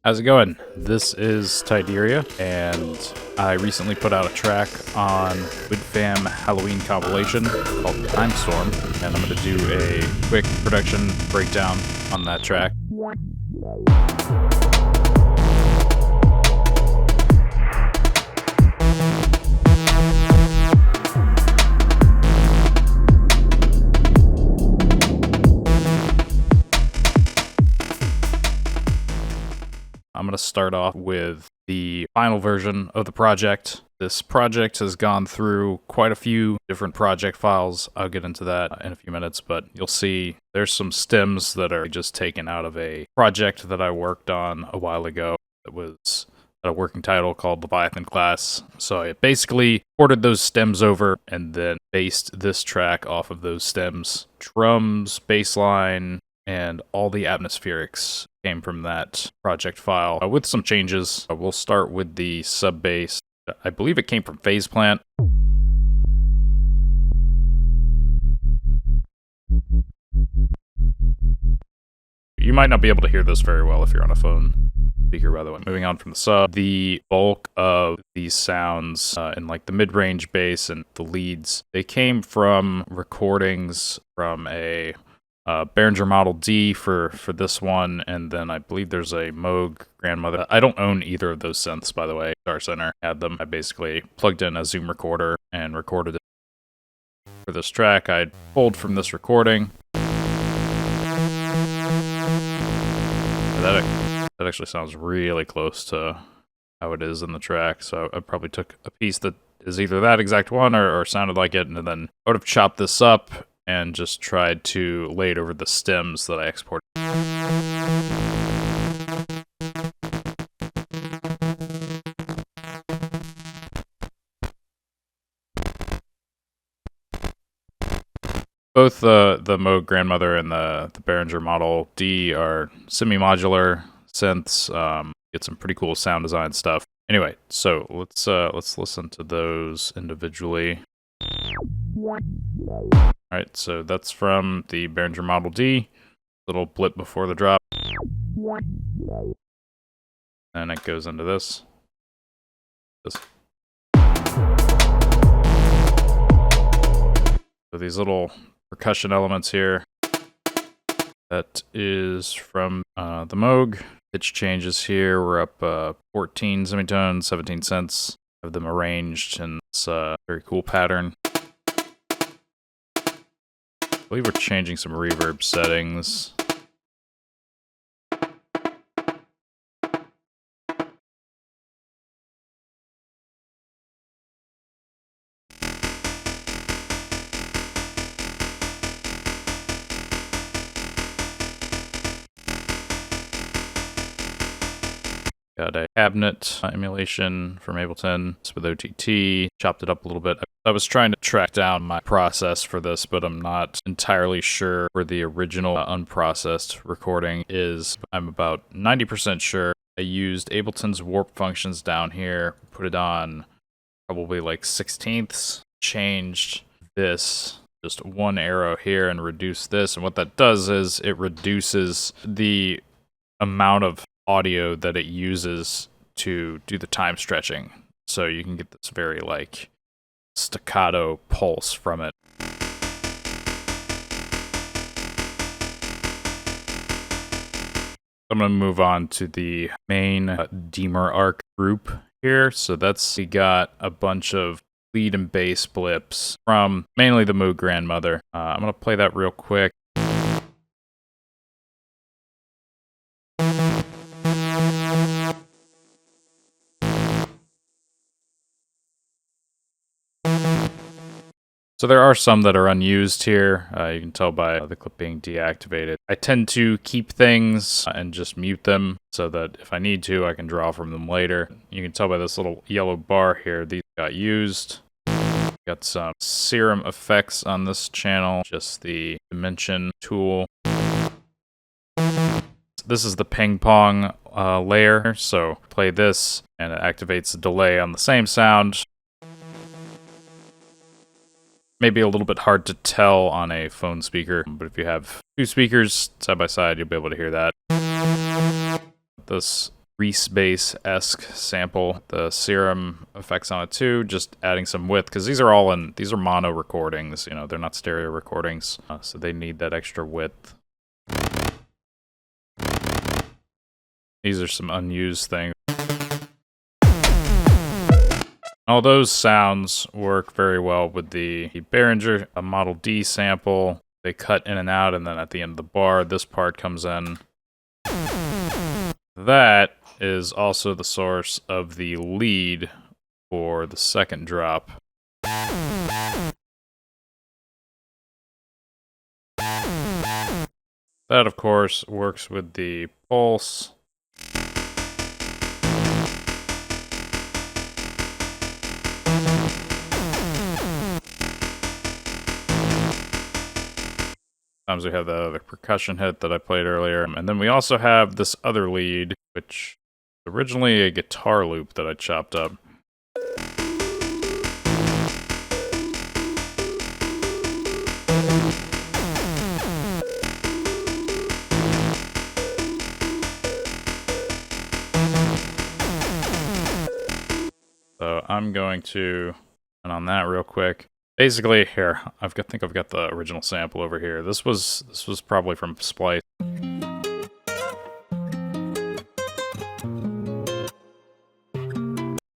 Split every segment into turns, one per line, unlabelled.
How's it going? This is Tideria, and I recently put out a track on WidFam Halloween compilation called Timestorm, and I'm going to do a quick production breakdown on that track. I'm going to start off with the final version of the project. This project has gone through quite a few different project files. I'll get into that in a few minutes, but you'll see there's some stems that are just taken out of a project that I worked on a while ago that was a working title called Leviathan Class. So I basically ported those stems over and then based this track off of those stems. Drums, bass line, and all the atmospherics came from that project file with some changes. We'll start with the sub bass. I believe it came from Phase Plant. You might not be able to hear this very well if you're on a phone speaker, by the way. Moving on from the sub, the bulk of these sounds in like the mid-range bass and the leads, they came from recordings from a Behringer Model D for this one, and then I believe there's a Moog Grandmother. I don't own either of those synths, by the way. Guitar Center had them. I basically plugged in a Zoom recorder and recorded it. For this track, I pulled from this recording. That actually sounds really close to how it is in the track, so I probably took a piece that is either that exact one or sounded like it, and then I would have chopped this up and just tried to lay it over the stems that I exported. Both the Moog Grandmother and the Behringer Model D are semi-modular synths. Get some pretty cool sound design stuff. Anyway, so let's listen to those individually. Alright, so that's from the Behringer Model D. Little blip before the drop. And it goes into this. So these little percussion elements here. That is from the Moog. Pitch changes here. We're up 14 semitones, 17 cents. Have them arranged in this very cool pattern. I believe we're changing some reverb settings. Got a cabinet emulation from Ableton with OTT, chopped it up a little bit. I was trying to track down my process for this, but I'm not entirely sure where the original unprocessed recording is. I'm about 90% sure. I used Ableton's warp functions down here, put it on probably like 16ths, changed this just one arrow here and reduced this. And what that does is it reduces the amount of audio that it uses to do the time stretching, so you can get this very like staccato pulse from it. I'm going to move on to the main Deemer arc group here. So we got a bunch of lead and bass blips from mainly the Moog Grandmother. I'm going to play that real quick. So there are some that are unused here. You can tell by the clip being deactivated. I tend to keep things and just mute them so that if I need to, I can draw from them later. You can tell by this little yellow bar here, these got used. Got some serum effects on this channel, just the dimension tool. This is the ping pong layer, so play this and it activates the delay on the same sound. Maybe a little bit hard to tell on a phone speaker, but if you have two speakers side by side, you'll be able to hear that. This grease bass-esque sample. The serum effects on it too, just adding some width, because these are mono recordings, you know, they're not stereo recordings, so they need that extra width. These are some unused things. All those sounds work very well with the Behringer, a Model D sample. They cut in and out, and then at the end of the bar, this part comes in. That is also the source of the lead for the second drop. That, of course, works with the pulse. Sometimes we have the percussion hit that I played earlier. And then we also have this other lead, which is originally a guitar loop that I chopped up. So I'm going to turn on that real quick. Basically, here, I think I've got the original sample over here. This was probably from Splice.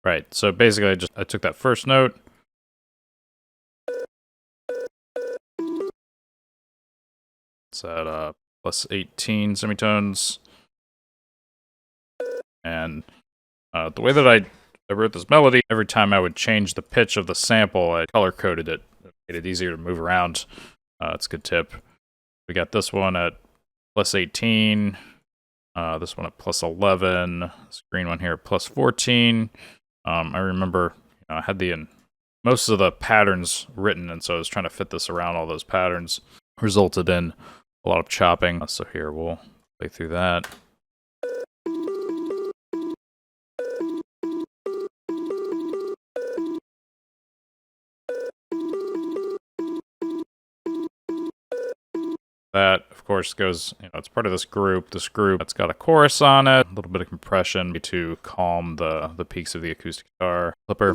Right, so basically I took that first note. It's at plus 18 semitones. And the way that I wrote this melody, every time I would change the pitch of the sample, I color-coded it. It made it easier to move around. It's a good tip. We got this one at plus 18. This one at plus 11. This green one here at plus 14. I remember, I had most of the patterns written, and so I was trying to fit this around all those patterns. Resulted in a lot of chopping. So here, we'll play through that. That, of course, goes, it's part of this group. This group that's got a chorus on it, a little bit of compression to calm the peaks of the acoustic guitar clipper.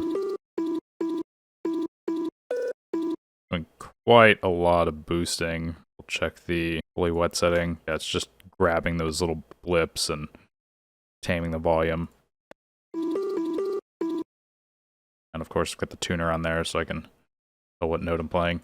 Doing quite a lot of boosting. We'll check the fully wet setting. Yeah, it's just grabbing those little blips and taming the volume. And of course, got the tuner on there so I can tell what note I'm playing.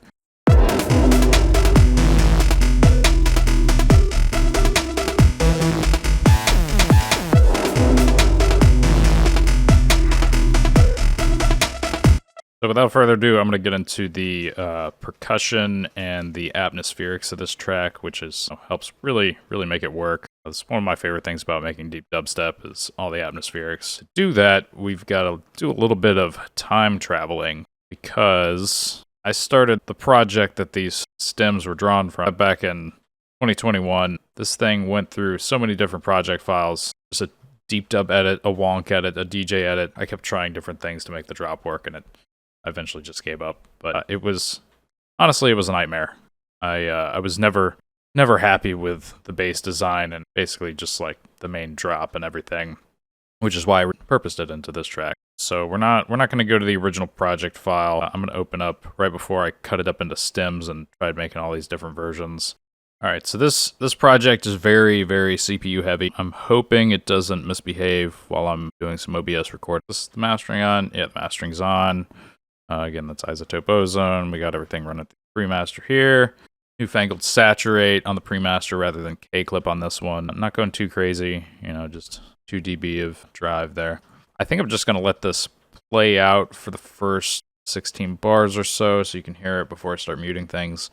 So without further ado, I'm going to get into the percussion and the atmospherics of this track, which helps really make it work. It's one of my favorite things about making deep dubstep is all the atmospherics. To do that, we've got to do a little bit of time traveling, because I started the project that these stems were drawn from back in 2021. This thing went through so many different project files. There's a deep dub edit, a wonk edit, a DJ edit. I kept trying different things to make the drop work, and I eventually just gave up. But it was a nightmare. I was never happy with the bass design and basically just like the main drop and everything, which is why I repurposed it into this track. So we're not going to go to the original project file. I'm going to open up right before I cut it up into stems and tried making all these different versions. All right, so this project is very CPU heavy. I'm hoping it doesn't misbehave while I'm doing some OBS recording. This is the mastering on. Yeah, the mastering's on. Again, that's Isotope Ozone. We got everything running through the pre-master here. Newfangled Saturate on the pre-master rather than K-Clip on this one. I'm not going too crazy, just 2 dB of drive there. I think I'm just going to let this play out for the first 16 bars or so you can hear it before I start muting things.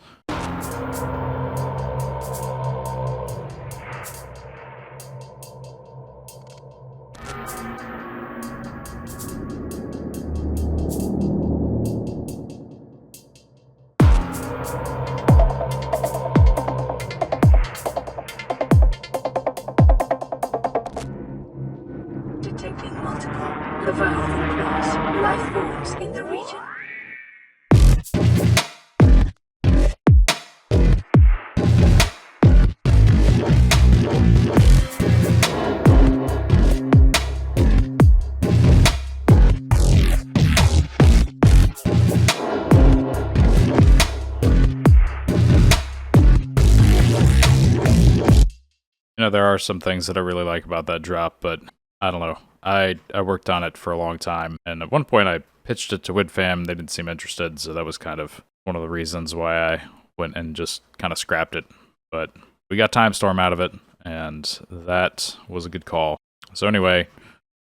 Life forms in the region.
there are some things that I really like about that drop, but I don't know. I worked on it for a long time, and at one point I pitched it to WidFam. They didn't seem interested, so that was kind of one of the reasons why I went and just kind of scrapped it. But we got Timestorm out of it, and that was a good call. So anyway,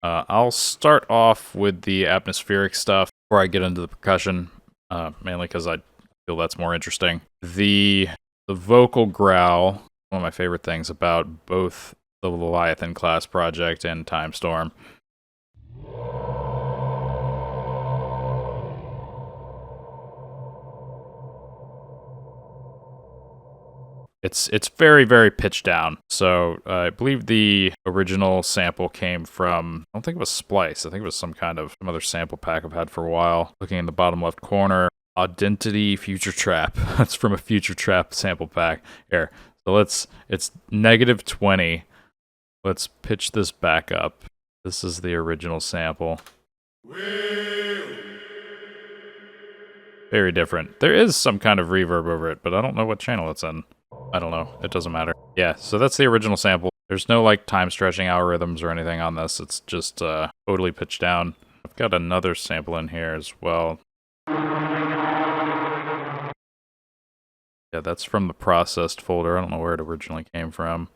I'll start off with the atmospheric stuff before I get into the percussion, mainly because I feel that's more interesting. The vocal growl, one of my favorite things about both the Leviathan class project and Timestorm. It's very, very pitched down. So I believe the original sample came from, I don't think it was Splice. I think it was some other sample pack I've had for a while. Looking in the bottom left corner, Identity Future Trap. That's from a Future Trap sample pack. Here. So it's -20. Let's pitch this back up. This is the original sample. Very different. There is some kind of reverb over it, but I don't know what channel it's in. I don't know. It doesn't matter. Yeah, so that's the original sample. There's no like time stretching algorithms or anything on this. It's just totally pitched down. I've got another sample in here as well. Yeah, that's from the processed folder. I don't know where it originally came from.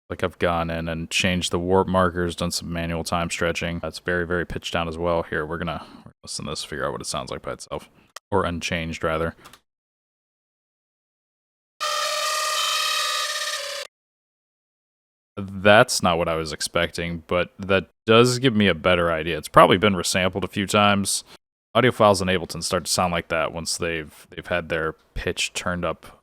Like I've gone in and changed the warp markers, done some manual time stretching. That's very, very pitched down as well. Here, we're gonna listen to this, figure out what it sounds like by itself. Or unchanged, rather. That's not what I was expecting, but that does give me a better idea. It's probably been resampled a few times. Audiophiles in Ableton start to sound like that once they've had their pitch turned up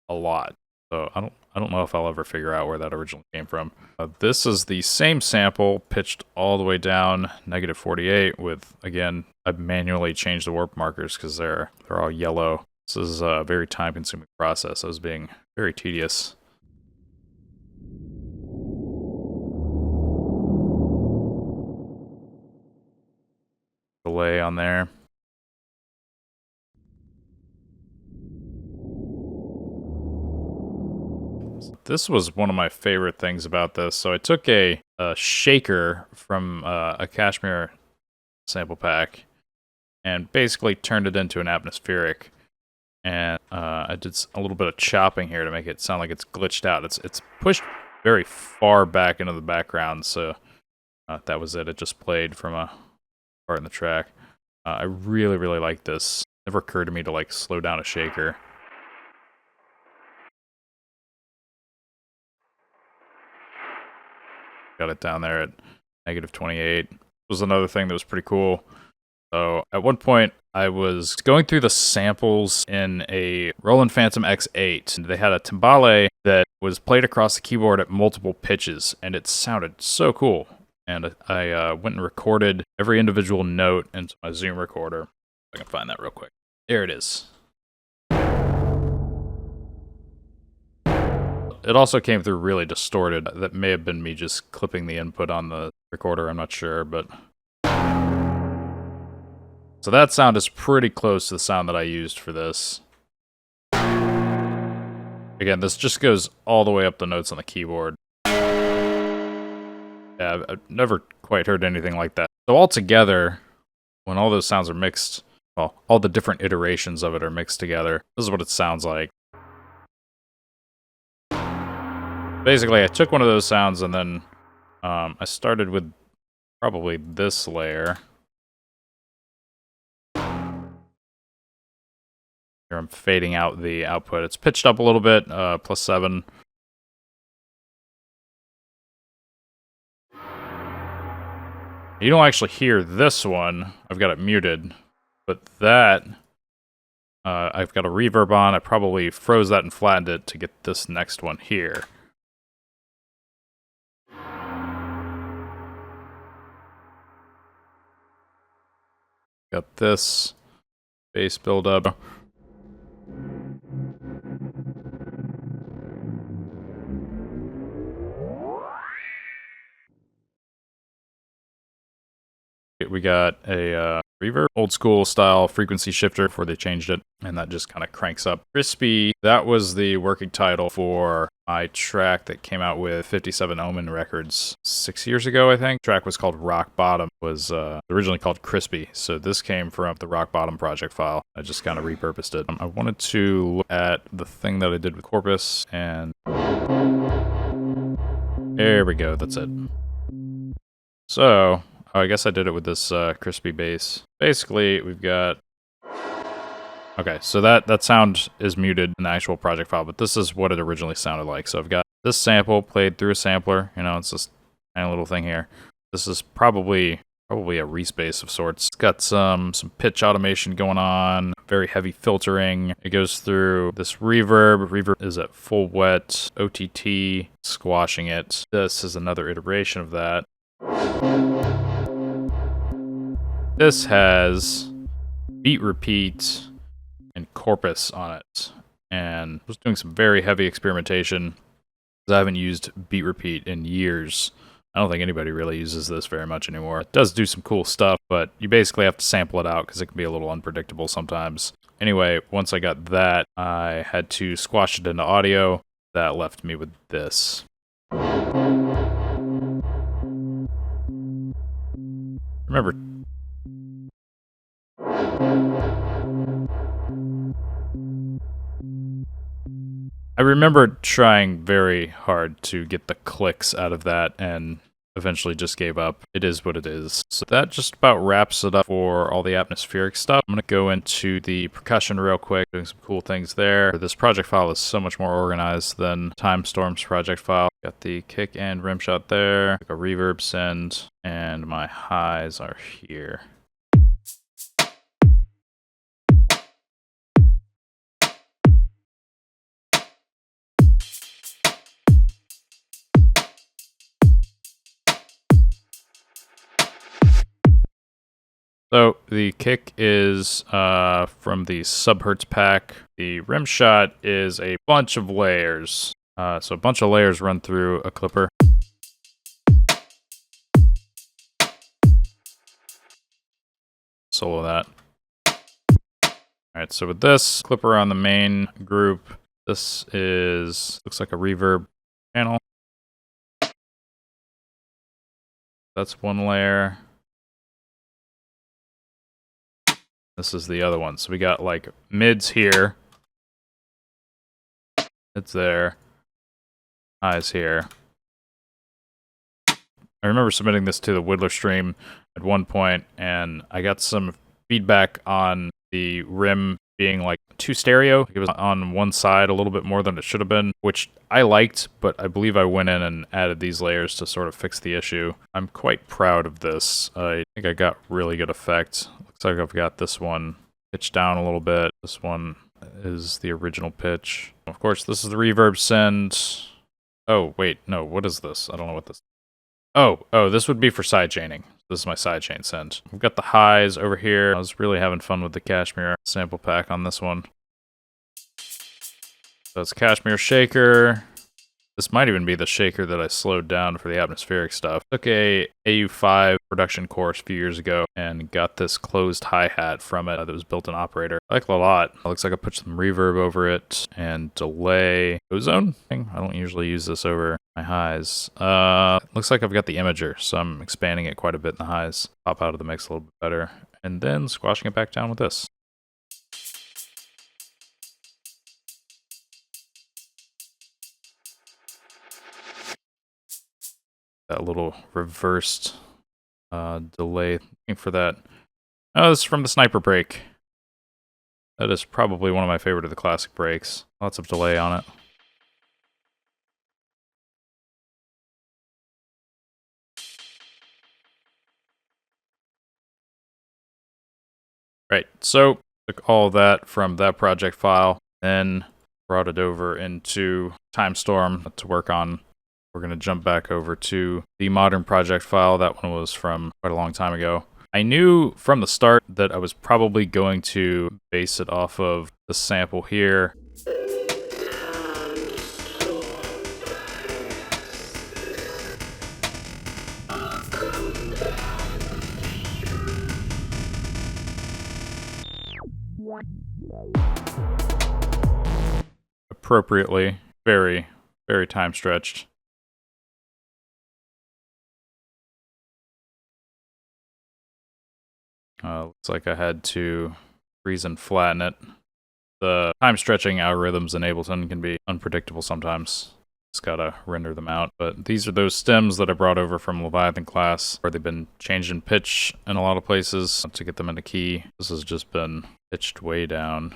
a lot. So I don't know if I'll ever figure out where that originally came from. This is the same sample pitched all the way down -48 with, again, I've manually changed the warp markers because they're all yellow. This is a very time-consuming process. I was being very tedious. Delay on there. This was one of my favorite things about this. So I took a shaker from a Kashmir sample pack and basically turned it into an atmospheric. And I did a little bit of chopping here to make it sound like it's glitched out. It's pushed very far back into the background, so that was it. It just played from a part in the track. I really, really like this. It never occurred to me to like slow down a shaker. Got it down there at -28. This was another thing that was pretty cool. So at one point, I was going through the samples in a Roland Phantom X8. And they had a timbale that was played across the keyboard at multiple pitches, and it sounded so cool. And I went and recorded every individual note into my Zoom recorder. If I can find that real quick. There it is. It also came through really distorted. That may have been me just clipping the input on the recorder, I'm not sure, but... So that sound is pretty close to the sound that I used for this. Again, this just goes all the way up the notes on the keyboard. Yeah, I've never quite heard anything like that. So altogether, when all those sounds are mixed, well, all the different iterations of it are mixed together, this is what it sounds like. Basically, I took one of those sounds and then I started with probably this layer. Here I'm fading out the output. It's pitched up a little bit, +7. You don't actually hear this one. I've got it muted. But that, I've got a reverb on. I probably froze that and flattened it to get this next one here. Got this bass buildup. We got a reverb. Old school style frequency shifter before they changed it, and that just kind of cranks up. Crispy, that was the working title for my track that came out with 57 Omen Records 6 years ago, I think. The track was called Rock Bottom, was originally called Crispy, so this came from the Rock Bottom project file. I just kind of repurposed it. I wanted to look at the thing that I did with Corpus, and there we go, that's it. So, I guess I did it with this crispy bass. Basically, we've got... Okay, so that sound is muted in the actual project file, but this is what it originally sounded like. So I've got this sample played through a sampler. You know, it's this tiny little thing here. This is probably a Reese bass of sorts. It's got some pitch automation going on, very heavy filtering. It goes through this reverb. Reverb is at full wet, OTT, squashing it. This is another iteration of that. This has beat repeat and Corpus on it, and I was doing some very heavy experimentation because I haven't used beat repeat in years. I don't think anybody really uses this very much anymore. It does do some cool stuff, but you basically have to sample it out because it can be a little unpredictable sometimes. Anyway, once I got that, I had to squash it into audio. That left me with this. Remember, I remember trying very hard to get the clicks out of that and eventually just gave up. It is what it is. So that just about wraps it up for all the atmospheric stuff. I'm going to go into the percussion real quick, doing some cool things there. This project file is so much more organized than Timestorm's project file. Got the kick and rim shot there, a reverb send, and my highs are here. So the kick is from the subhertz pack. The rim shot is a bunch of layers. So a bunch of layers run through a clipper. Solo that. Alright, so with this clipper on the main group, this looks like a reverb channel. That's one layer. This is the other one. So we got like mids here. It's there. Highs here. I remember submitting this to the Whittler stream at one point, and I got some feedback on the rim being like too stereo. It was on one side a little bit more than it should have been, which I liked, but I believe I went in and added these layers to sort of fix the issue. I'm quite proud of this. I think I got really good effect. Looks like I've got this one pitched down a little bit. This one is the original pitch. Of course, this is the reverb send. Oh, wait, no, what is this? I don't know what this is. Oh, this would be for sidechaining. This is my sidechain send. We've got the highs over here. I was really having fun with the Cashmere sample pack on this one. So it's Cashmere shaker. This might even be the shaker that I slowed down for the atmospheric stuff. Took a AU5 production course a few years ago and got this closed hi-hat from it that was built in Operator. I like it a lot. It looks like I put some reverb over it and delay. Ozone? I don't usually use this over my highs. Looks like I've got the imager, so I'm expanding it quite a bit in the highs. Pop out of the mix a little bit better. And then squashing it back down with this. That little reversed delay. Looking for that. Oh, this is from the sniper break. That is probably one of my favorite of the classic breaks. Lots of delay on it. Right, so took all of that from that project file, then brought it over into Timestorm to work on. We're going to jump back over to the modern project file. That one was from quite a long time ago. I knew from the start that I was probably going to base it off of the sample here. appropriately. Very, very time stretched. Looks like I had to freeze and flatten it. The time stretching algorithms in Ableton can be unpredictable sometimes. Just gotta render them out. But these are those stems that I brought over from Leviathan class, where they've been changed in pitch in a lot of places to get them into key. This has just been pitched way down.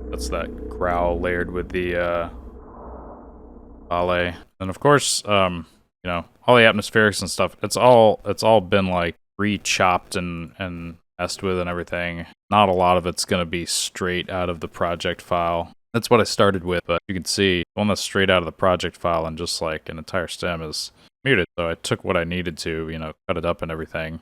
That's that growl layered with the ballet. And of course, you know, all the atmospherics and stuff, it's all been like re-chopped and messed with and everything. Not a lot of it's gonna be straight out of the project file. That's what I started with, but you can see the one that's straight out of the project file and just like an entire stem is muted. So I took what I needed to, you know, cut it up and everything.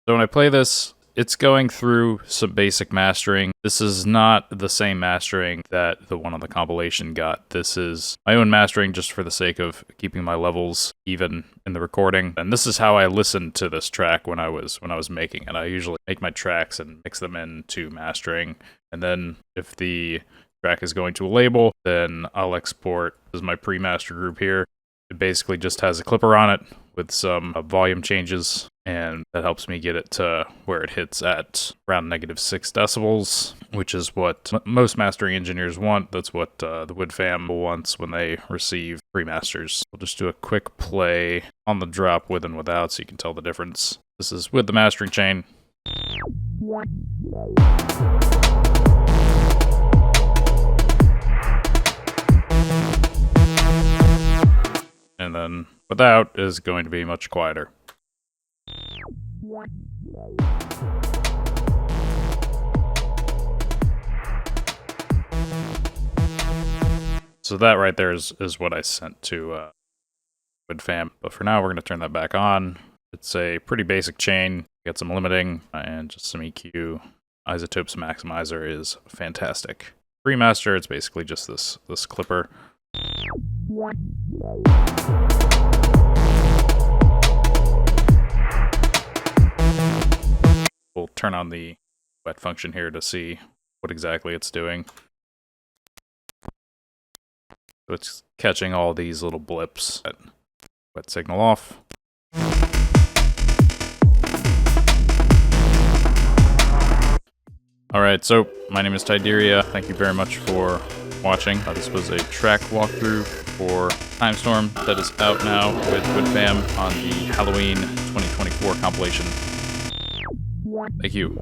So when I play this, it's going through some basic mastering. This is not the same mastering that the one on the compilation got. This is my own mastering just for the sake of keeping my levels even in the recording. And this is how I listened to this track when I was making it. I usually make my tracks and mix them into mastering. And then if the track is going to a label, then I'll export as my pre-master group here. It basically just has a clipper on it with some volume changes, and that helps me get it to where it hits at around -6 decibels, which is what most mastering engineers want. That's what the Wood fam wants when they receive pre-masters. We'll just do a quick play on the drop with and without so you can tell the difference. This is with the mastering chain. And then without is going to be much quieter. So that right there is what I sent to Wood fam. But for now, we're going to turn that back on. It's a pretty basic chain. Get some limiting and just some EQ. Isotopes maximizer is fantastic. Remaster, it's basically just this clipper. We'll turn on the wet function here to see what exactly it's doing. So it's catching all these little blips. Wet signal off. Alright, so my name is Tyderia. Thank you very much for watching. This was a track walkthrough for Timestorm that is out now with Wood fam on the Halloween 2024 compilation. Thank you.